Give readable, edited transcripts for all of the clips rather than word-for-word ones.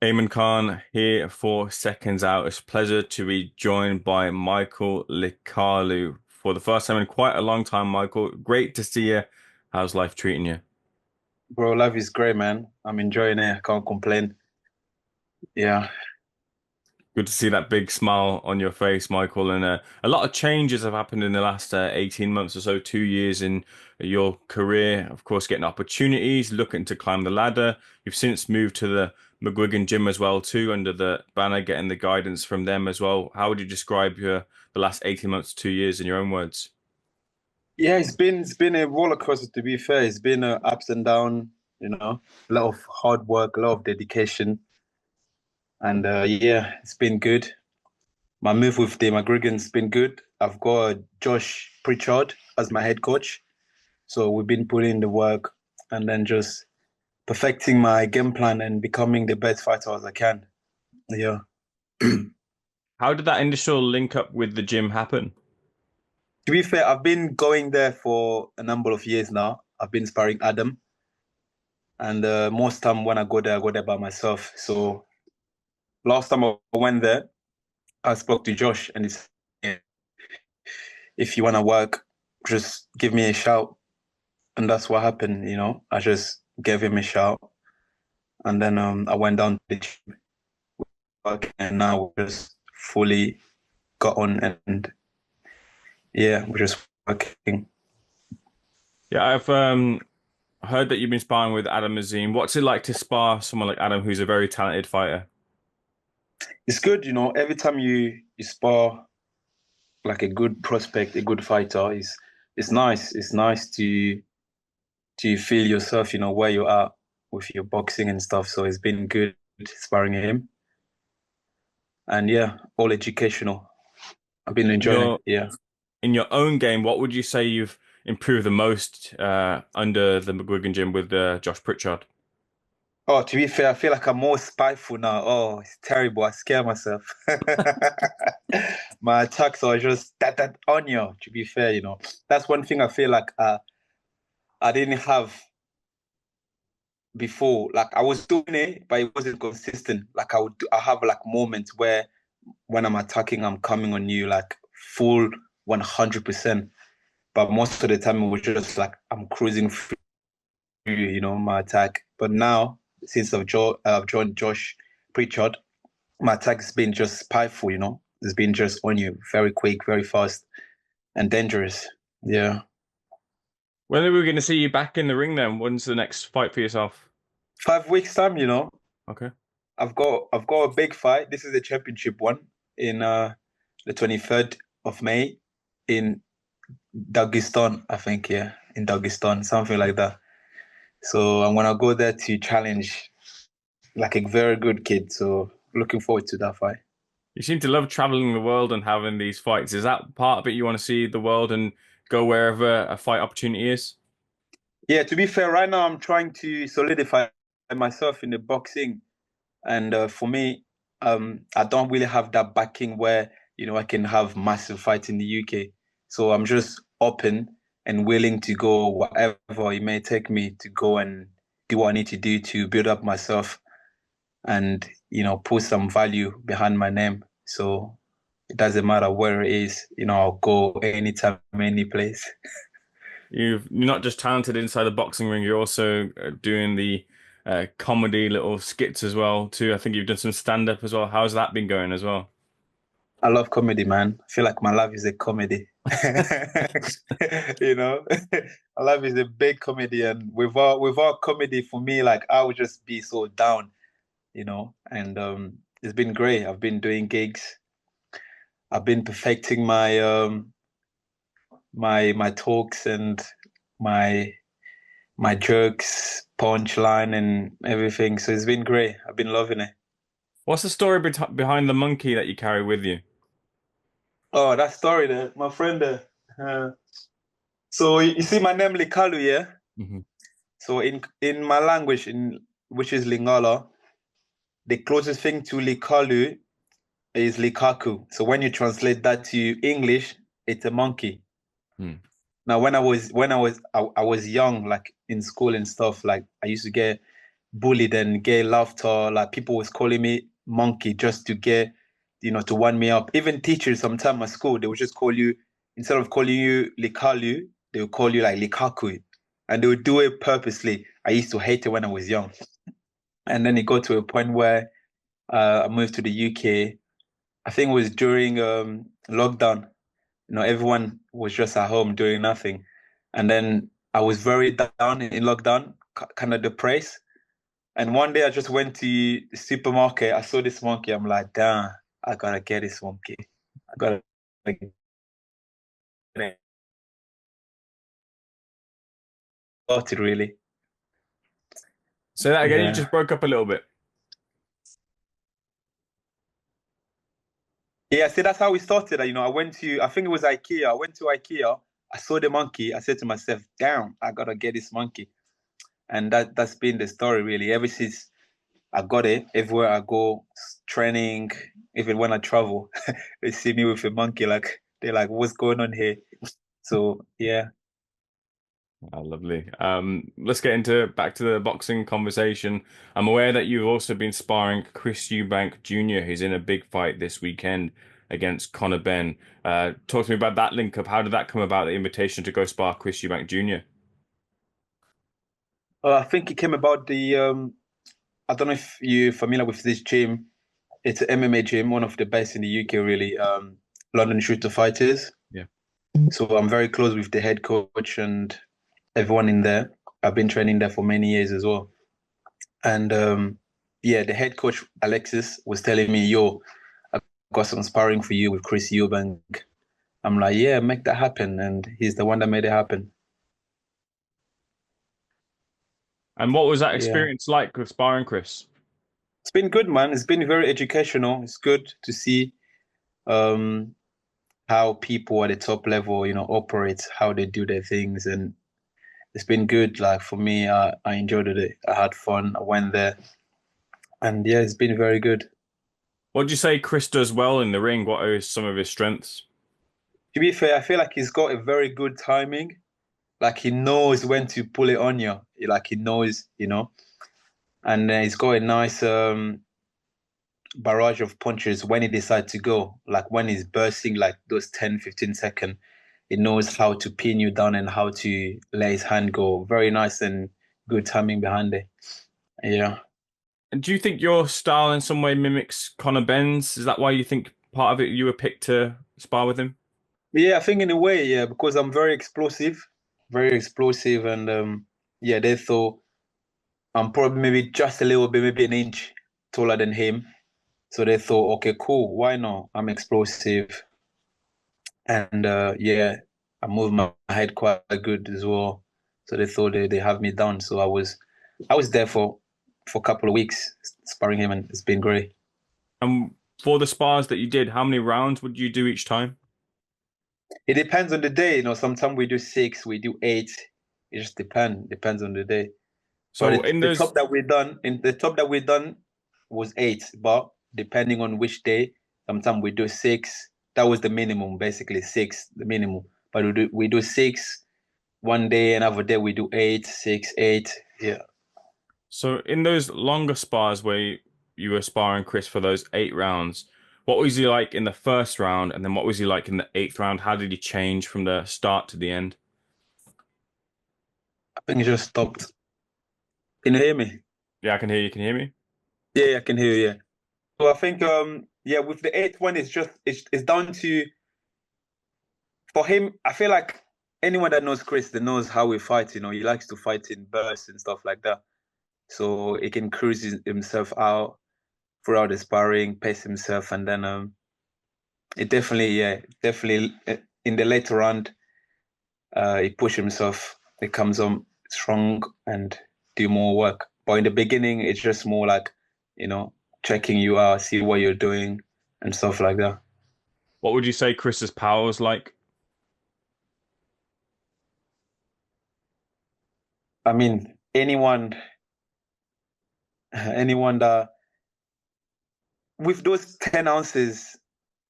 Eamon Khan here for Seconds Out. It's a pleasure to be joined by Michael Likalu for the first time in quite a long time, Michael. Great to see you. How's life treating you? Bro, life is great, man. I'm enjoying it. I can't complain. Yeah. Good to see that big smile on your face, Michael. And a lot of changes have happened in the last 18 months or so, 2 years in your career. Of course, getting opportunities, looking to climb the ladder. You've since moved to the McGuigan gym as well, too, under the banner, getting the guidance from them as well. How would you describe the last 18 months, 2 years in your own words? Yeah, it's been a roller coaster to be fair. It's been ups and down, a lot of hard work, a lot of dedication. And yeah, it's been good. My move with the McGregor's been good. I've got Josh Pritchard as my head coach. So we've been putting in the work and then just perfecting my game plan and becoming the best fighter as I can. Yeah. How did that initial link up with the gym happen? To be fair, I've been going there for a number of years now. I've been sparring Adam, and most time when I go there by myself. So last time I went there, I spoke to Josh, and he said, "If you want to work, just give me a shout." And that's what happened. I just gave him a shout, and then I went down to the gym work, and now we just fully got on, and yeah, we're just working. Yeah, I've heard that you've been sparring with Adam Azim. What's it like to spar someone like Adam, who's a very talented fighter? It's good, every time you spar like a good prospect, a good fighter. It's nice. It's nice to feel yourself, where you are with your boxing and stuff. So it's been good sparring him. And yeah, all educational. I've been In enjoying it. your Yeah. in your own game, what would you say you've improved the most under the McGuigan gym with Josh Pritchard? Oh, to be fair, I feel like I'm more spiteful now. Oh, it's terrible. I scare myself. My attacks are just that on you, to be fair, That's one thing I feel like I didn't have before. Like I was doing it, but it wasn't consistent. I have like moments where when I'm attacking, I'm coming on you like full 100%. But most of the time, it was just like I'm cruising through, my attack. But now, since I've joined Josh Pritchard, my attack has been just spiteful, It's been just on you, very quick, very fast, and dangerous. Yeah. When are we going to see you back in the ring then? When's the next fight for yourself? 5 weeks time, Okay. I've got a big fight. This is the championship one in the 23rd of May in Dagestan, I think, yeah, in Dagestan, something like that. So I'm gonna go there to challenge like a very good kid. So looking forward to that fight. You seem to love traveling the world and having these fights. Is that part of it you want to see the world and go wherever a fight opportunity is? Yeah, to be fair, right now I'm trying to solidify myself in the boxing, and for me, I don't really have that backing where I can have massive fights in the UK. So I'm just open and willing to go whatever it may take me to go and do what I need to do to build up myself and put some value behind my name. So it doesn't matter where it is, I'll go anytime, any place. You're not just talented inside the boxing ring, you're also doing the comedy little skits as well too. I think you've done some stand up as well. How's that been going as well? I love comedy, man. I feel like my life is a comedy. You know, my life is a big comedy, and without comedy for me, like I would just be so down, And it's been great. I've been doing gigs. I've been perfecting my talks and my my jokes, punchline, and everything. So it's been great. I've been loving it. What's the story behind the monkey that you carry with you? Oh, that story there, my friend there. So you see my name Likalu, yeah? Hmm. So in my language, in which is Lingala, the closest thing to Likalu is Likaku. So when you translate that to English, it's a monkey. Hmm. Now, when I was young, like in school and stuff, like I used to get bullied and get laughter. Like people was calling me monkey just to get, to wind me up. Even teachers sometimes at school, they would just call you, instead of calling you Likalu, they would call you like Likaku. And they would do it purposely. I used to hate it when I was young. And then it got to a point where I moved to the UK. I think it was during lockdown. Everyone was just at home doing nothing. And then I was very down in lockdown, kind of depressed. And one day I just went to the supermarket. I saw this monkey. I'm like, damn, I gotta get this monkey. I gotta get it. Got it really. Say that again. You Yeah. just broke up a little bit. Yeah, see, that's how we started. I think it was IKEA. I went to IKEA. I saw the monkey. I said to myself, damn, I gotta get this monkey. And that's been the story really. Ever since I got it, everywhere I go, training, even when I travel, they see me with a monkey. Like they're like, "What's going on here?" So yeah, Oh, lovely. Let's get into back to the boxing conversation. I'm aware that you've also been sparring Chris Eubank Jr., who's in a big fight this weekend against Conor Benn. Talk to me about that link up. How did that come about, the invitation to go spar Chris Eubank Jr.? I think it came about the. I don't know if you're familiar with this gym. It's an MMA gym, one of the best in the UK, really. London Shooter Fighters. Yeah. So I'm very close with the head coach and everyone in there. I've been training there for many years as well. And yeah, the head coach Alexis was telling me, "Yo, I got some sparring for you with Chris Eubank." I'm like, "Yeah, make that happen," and he's the one that made it happen. And what was that Yeah, experience like with sparring Chris? it's been good, man. It's been very educational. It's good to see um, how people at the top level, operate, how they do their things, and it's been good. Like for me, I enjoyed it. I had fun. I went there, and yeah, it's been very good. What would you say Chris does well in the ring? What are some of his strengths? To be fair, I feel like he's got a very good timing. Like he knows when to pull it on you. Like he knows, and he's got a nice barrage of punches when he decides to go. Like when he's bursting like those 10, 15 seconds, he knows how to pin you down and how to let his hand go. Very nice and good timing behind it. Yeah. And do you think your style in some way mimics Conor Benn's? Is that why you think part of it you were picked to spar with him? Yeah, I think in a way, yeah, because I'm very explosive, and yeah, they thought I'm probably maybe just a little bit, maybe an inch taller than him. So they thought, okay, cool, why not? I'm explosive, and yeah, I move my head quite good as well. So they thought they have me down. So I was there for a couple of weeks sparring him, and it's been great. And for the spars that you did, how many rounds would you do each time? It depends on the day, Sometimes we do 6, we do 8. It just depends on the day. But So in those, the top that we done was 8. But depending on which day, sometimes we do 6. That was the minimum, basically 6, the minimum. But we do 6 one day, another day we do 8, 6, 8. Yeah. so in those longer spars where you were sparring Chris for those 8 rounds, what was he like in the first round, and then what was he like in the eighth round? How did he change from the start to the end? I think it just stopped. Can you hear me? Yeah, I can hear you. Can you hear me? Yeah, I can hear you. Yeah. So I think yeah, with the eighth one, it's down to for him. I feel like anyone that knows Chris, that knows how he fights. He likes to fight in bursts and stuff like that. So he can cruise himself out throughout the sparring, pace himself, and then it definitely, yeah, definitely in the later round, he push himself. He comes on strong and do more work. But in the beginning, it's just more like, you know, checking you out, see what you're doing and stuff like that. What would you say Chris's power was like? I mean, anyone that with those 10 ounces,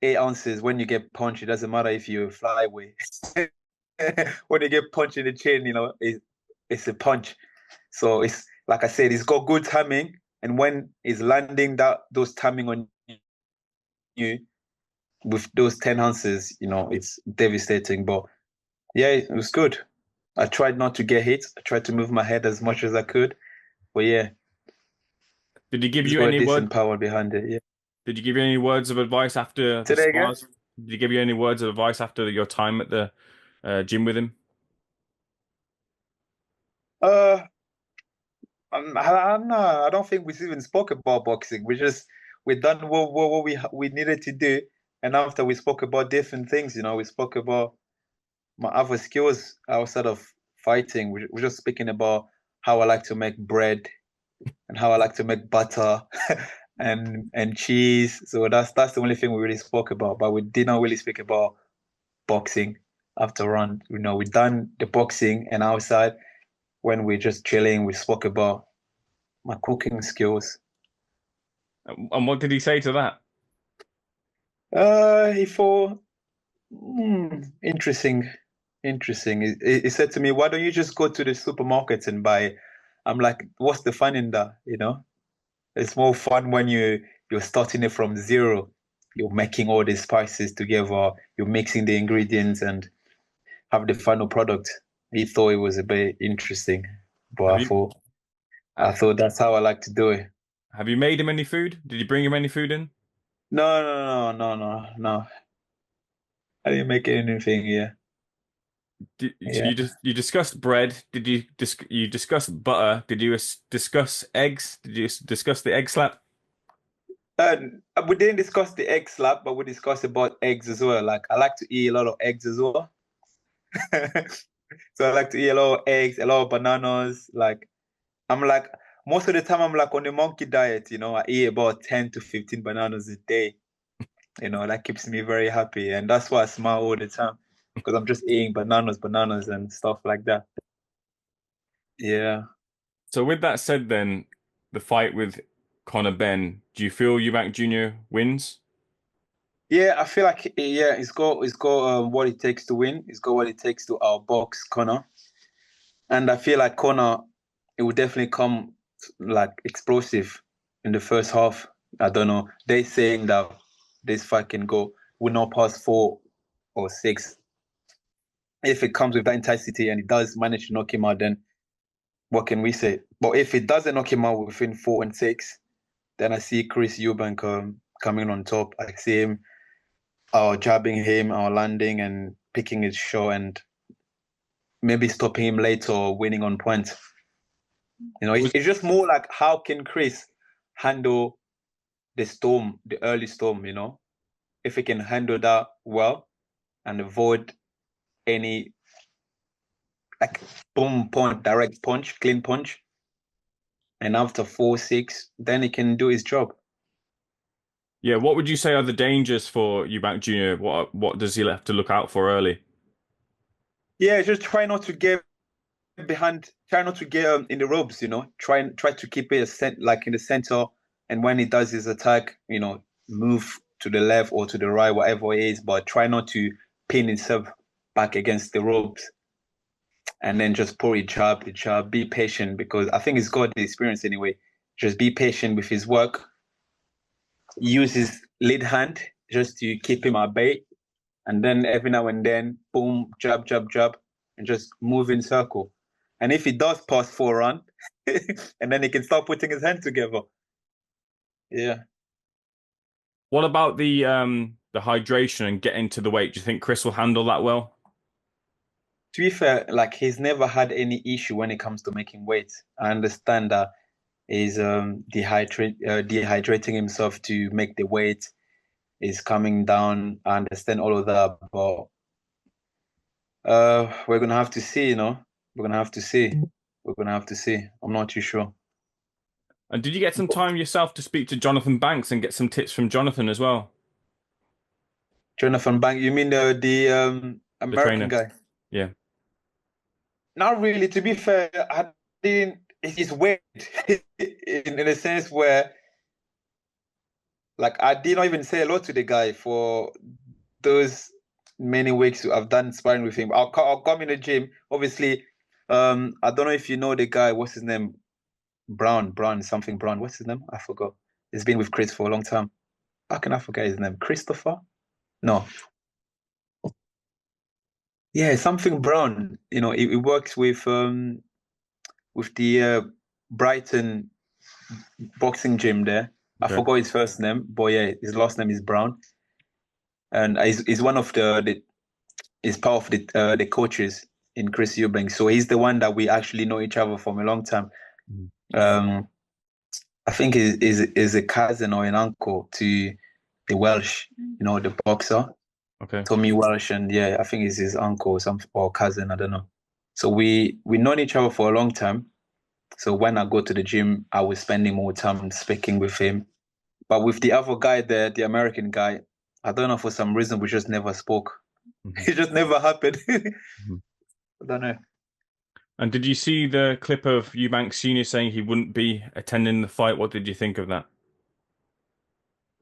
8 ounces, when you get punched, it doesn't matter if you fly away. When you get punched in the chin, it's a punch. So like I said, he's got good timing, and when he's landing those timing on you with those 10 ounces, it's devastating. But yeah, it was good. I tried not to get hit. I tried to move my head as much as I could. But yeah, Did he give he's you got a any decent power behind it. Yeah. Did you give you any words of advice after the Today again? spars? Did he give you any words of advice after your time at the gym with him? Uh, I'm not. I don't think we even spoke about boxing. We done what we needed to do, and after we spoke about different things. We spoke about my other skills outside of fighting. We're just speaking about how I like to make bread and how I like to make butter and cheese. So that's the only thing we really spoke about. But we did not really speak about boxing after on. We done the boxing, and outside when we're just chilling, we spoke about my cooking skills. And what did he say to that? He thought, interesting, interesting. He said to me, "Why don't you just go to the supermarket and buy?" I'm like, "What's the fun in that? It's more fun when you're starting it from zero. You're making all the spices together. You're mixing the ingredients and have the final product." He thought it was a bit interesting, but Have I you thought uh, I thought that's how I like to do it. have you made him any food? Did you bring him any food in? No, no, no, no, no, no. I didn't make anything. Yeah, So yeah. you discussed bread. Did you discuss butter? Did you discuss eggs? Did you discuss the egg slap? We didn't discuss the egg slap, but we discussed about eggs as well. Like I like to eat a lot of eggs as well. So I like to eat a lot of eggs, a lot of bananas. Like I'm like most of the time I'm like on the monkey diet. I eat about 10 to 15 bananas a day. That keeps me very happy, and that's why I smile all the time because I'm just eating bananas, and stuff like that. Yeah. So with that said, then the fight with Conor Benn, do you feel Eubank Jr. wins? Yeah, I feel like yeah, he's got what it takes to win. He's got what it takes to outbox Connor, and I feel like Connor, it will definitely come like explosive in the first half. I don't know. They saying that this fight can go will not pass 4 or 6. If it comes with that intensity and it does manage to knock him out, then what can we say? But if it doesn't knock him out within 4 and 6, then I see Chris Eubank coming on top. I see him jabbing him or landing and picking his shot and maybe stopping him late or winning on points. Was It's just more like how can Chris handle the storm, the early storm, if he can handle that well and avoid any like boom point, direct punch, clean punch, and after 4, 6, then he can do his job. Yeah, what would you say are the dangers for Eubank Jr.? What does he have to look out for early? Yeah, just try not to get behind, try not to get in the ropes, try to keep it like in the center, and when he does his attack, move to the left or to the right, whatever it is, but try not to pin himself back against the ropes, and then just pour it jab, be patient because I think he's got the experience anyway. Just be patient with his work, use his lead hand just to keep him at bay, and then every now and then, boom, jab, jab, jab, and just move in circle. And if he does pass 4 round, and then he can start putting his hand together. Yeah. What about the hydration and getting to the weight? Do you think Chris will handle that well? To be fair, like he's never had any issue when it comes to making weight. I understand that he's dehydrating himself to make the weight. Is coming down. I understand all of that, but we're gonna have to see. We're gonna have to see. We're gonna have to see. I'm not too sure. And did you get some time yourself to speak to Jonathan Banks and get some tips from Jonathan as well, Jonathan Bank, you mean the the American trainer? guy? Yeah. Not really. To be fair, I didn't. It's weird in a sense where, like, I did not even say hello to the guy for those many weeks I've done sparring with him. I'll come in the gym. Obviously, I don't know if you know the guy. What's his name? Something Brown. What's his name? I forgot. He's been with Chris for a long time. How can I forget his name? Christopher? No. Yeah, something Brown. You know, he works with the Brighton boxing gym there. I Okay. forgot his first name, but yeah, his last name is Brown, and he's one of the he's part of the coaches in Chris Eubank. So he's the one that we actually know each other from a long time. Mhm. Um, I think is a cousin or an uncle to the Welsh, the boxer Okay. Tommy Welsh, and yeah, I think it's his uncle or some or cousin. I don't know. So we known each other for a long time. So when I go to the gym, I was spending more time speaking with him. But with the other guy there, the American guy, I don't know, for some reason we just never spoke. Mhm. It just never happened. I Mhm. don't know. And did you see the clip of Eubank Sr. saying he wouldn't be attending the fight? What did you think of that?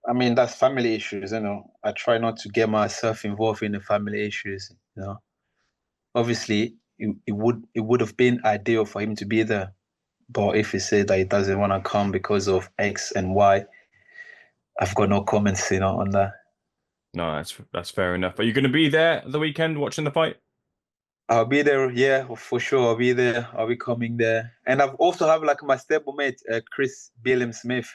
I mean, that's family issues, I try not to get myself involved in the family issues. Obviously, it would have been ideal for him to be there. But if he said that he doesn't want to come because of X and Y, I've got no comments, on that. No, that's fair enough. Are you going to be there the weekend watching the fight? I'll be there, yeah, for sure. I'll be there. I'll be coming there. And I've also have like my stablemate, Chris Billiam Smith,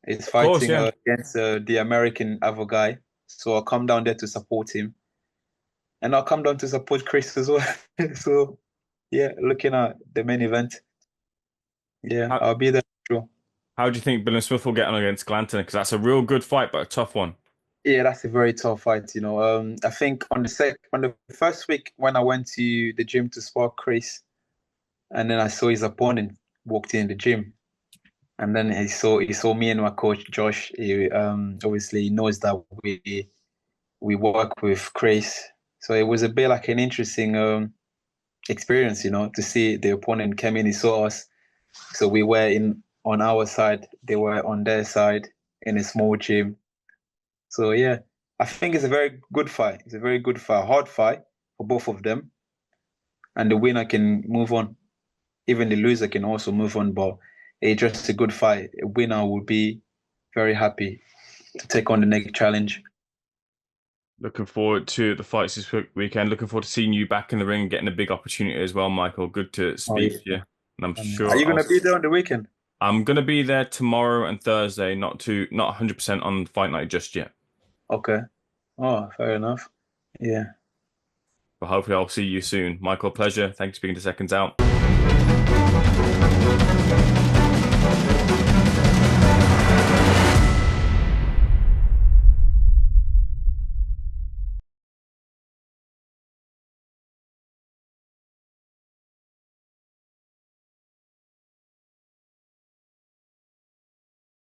is Of course, fighting yeah. against the American other guy. So I'll come down there to support him. And I'll come down to support Chris as well. So yeah, looking at the main event. Yeah, How I'll be there for sure. how do you think Bill and Smith will get on against Glanton? Because that's a real good fight, but a tough one. Yeah, that's a very tough fight. I think on the first week when I went to the gym to spar Chris, and then I saw his opponent walked in the gym, and then he saw me and my coach Josh. He obviously knows that we work with Chris, so it was a bit like an interesting experience, to see the opponent came in. He saw us, so we were in on our side, they were on their side in a small gym. So yeah, I think it's a very good fight. It's a very good fight, hard fight for both of them, and the winner can move on. Even the loser can also move on, but it's just a good fight. A winner will be very happy to take on the next challenge. Looking forward to the fights this weekend. Looking forward to seeing you back in the ring and getting a big opportunity as well, Michael. Good to Oh speak yeah. to you. And I'm Are sure you gonna be there on the weekend? I'm gonna be there tomorrow and Thursday, not 100% on fight night just yet. Okay. Oh, fair enough. Yeah. But hopefully I'll see you soon. Michael, pleasure. Thanks for speaking to Seconds Out.